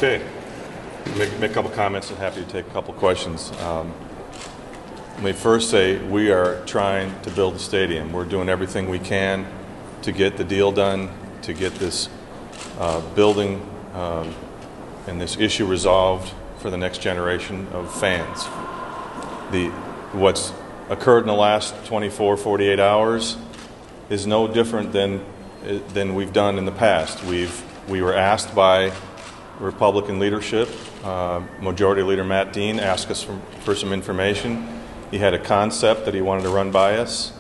Okay. Make a couple comments and happy to take a couple questions. Let me first say we are trying to build the stadium. We're doing everything we can to get the deal done, to get this building and this issue resolved for the next generation of fans. What's occurred in the last 24, 48 hours is no different than we've done in the past. We were asked by Republican leadership, Majority Leader Matt Dean asked us for some information. He had a concept that he wanted to run by us.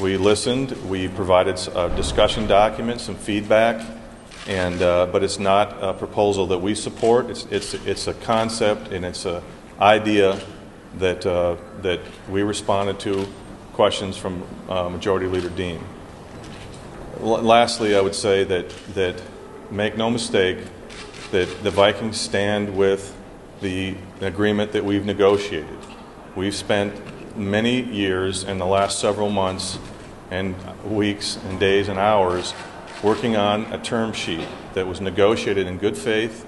We listened. We provided a discussion document, some feedback, but it's not a proposal that we support. It's a concept and it's an idea that we responded to questions from Majority Leader Dean. Lastly, I would say that make no mistake that the Vikings stand with the agreement that we've negotiated. We've spent many years in the last several months and weeks and days and hours working on a term sheet that was negotiated in good faith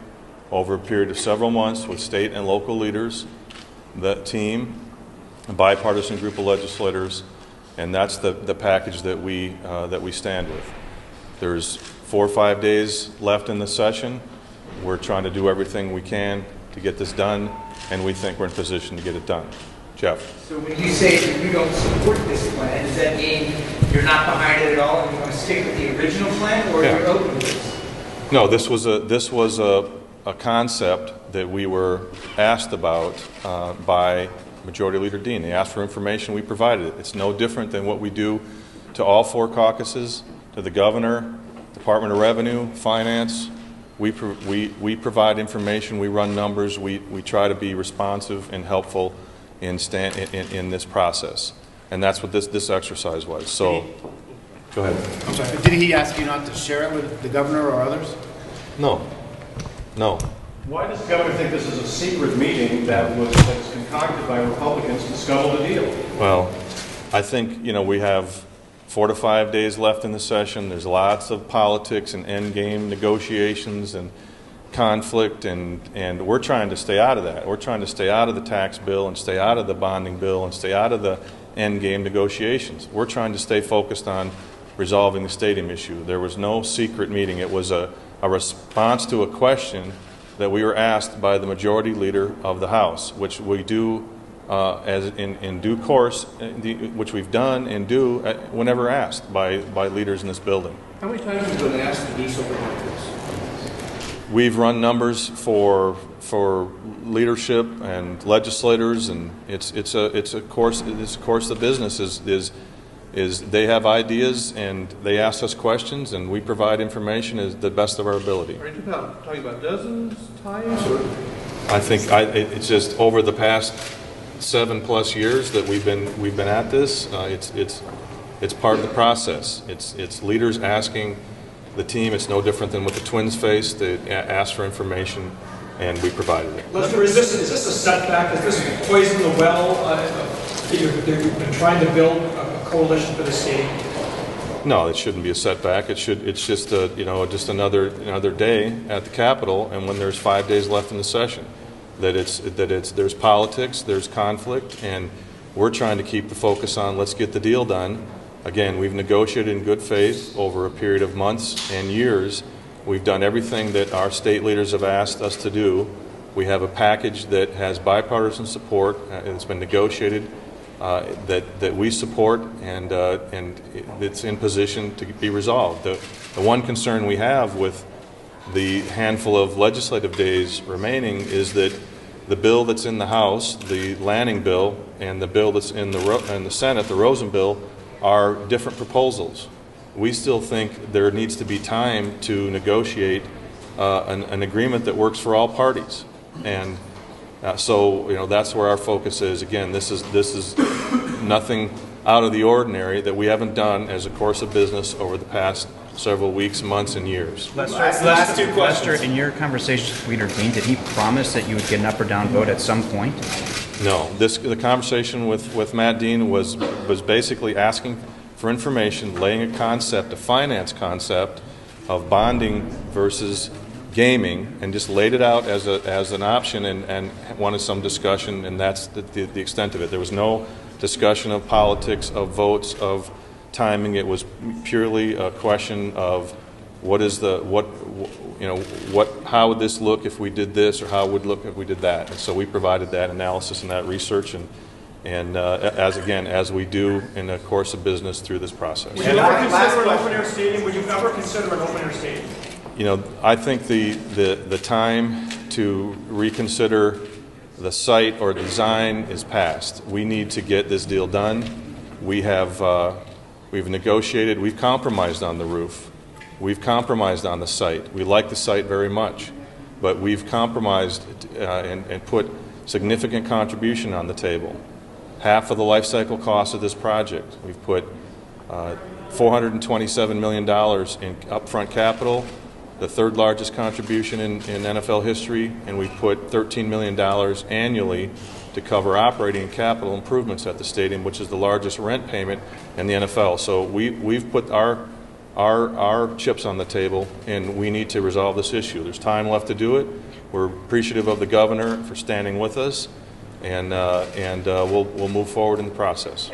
over a period of several months with state and local leaders, the team, a bipartisan group of legislators, and that's the package that we stand with. There's 4 or 5 days left in the session. We're trying to do everything we can to get this done, and we think we're in position to get it done. Jeff. So when you say that you don't support this plan, does that mean you're not behind it at all and you want to stick with the original plan, or you're open to this? No, this was a concept that we were asked about by Majority Leader Dean. They asked for information, we provided it. It's no different than what we do to all 4 caucuses, to the governor, Department of Revenue, Finance. We provide information, we run numbers, we try to be responsive and helpful in this process. And that's what this exercise was. So, go ahead. I'm sorry, did he ask you not to share it with the governor or others? No. No. Why does the governor think this is a secret meeting that was concocted by Republicans to scuttle the deal? Well, I think, we have 4 to 5 days left in the session. There's lots of politics and endgame negotiations and conflict, and we're trying to stay out of that. We're trying to stay out of the tax bill and stay out of the bonding bill and stay out of the endgame negotiations. We're trying to stay focused on resolving the stadium issue. There was no secret meeting. It was a response to a question that we were asked by the Majority Leader of the House, which we do as in due course, which we've done and do whenever asked by leaders in this building. How many times have you been asked to be so like this? We've run numbers for leadership and legislators, and it's a course of business is they have ideas and they ask us questions and we provide information as the best of our ability. Are you talking about dozens times, or? I think it's just over the past 7+ years that we've been at this. It's part of the process. It's leaders asking the team. It's no different than what the Twins faced. They asked for information, and we provided it. Lester, is this a setback? Is this poison the well that you've been trying to build a coalition for the state? No, it shouldn't be a setback. It's just just another day at the Capitol, and when there's 5 days left in the session, there's politics, there's conflict, and we're trying to keep the focus on let's get the deal done. Again, we've negotiated in good faith over a period of months and years. We've done everything that our state leaders have asked us to do. We have a package that has bipartisan support. It's been negotiated that we support, and it's in position to be resolved. The one concern we have with the handful of legislative days remaining is that the bill that's in the House, the Lanning bill, and the bill that's in the Senate, the Rosen bill, are different proposals. We still think there needs to be time to negotiate an agreement that works for all parties, and so that's where our focus is. Again, this is nothing out of the ordinary that we haven't done as a course of business over the past several weeks, months, and years. Last 2 questions. Lester, in your conversation with Leader Dean, did he promise that you would get an up or down vote at some point? No. The conversation with Matt Dean was basically asking for information, laying a finance concept of bonding versus gaming and just laid it out as an option and wanted some discussion, and that's the extent of it. There was no discussion of politics, of votes, of timing. It was purely a question of how would this look if we did this, or how it would look if we did that. And so we provided that analysis and that research, and as we do in the course of business through this process. Would you ever consider an open-air stadium? Would you ever consider an open-air stadium? You know, I think the time to reconsider the site or design is past. We need to get this deal done. We've negotiated. We've compromised on the roof. We've compromised on the site. We like the site very much, but we've compromised and put significant contribution on the table. Half of the life cycle cost of this project. We've put $427 million in upfront capital, the third largest contribution in NFL history, and we've put $13 million annually to cover operating and capital improvements at the stadium, which is the largest rent payment in the NFL. So we've put our chips on the table, and we need to resolve this issue. There's time left to do it. We're appreciative of the governor for standing with us, and we'll move forward in the process.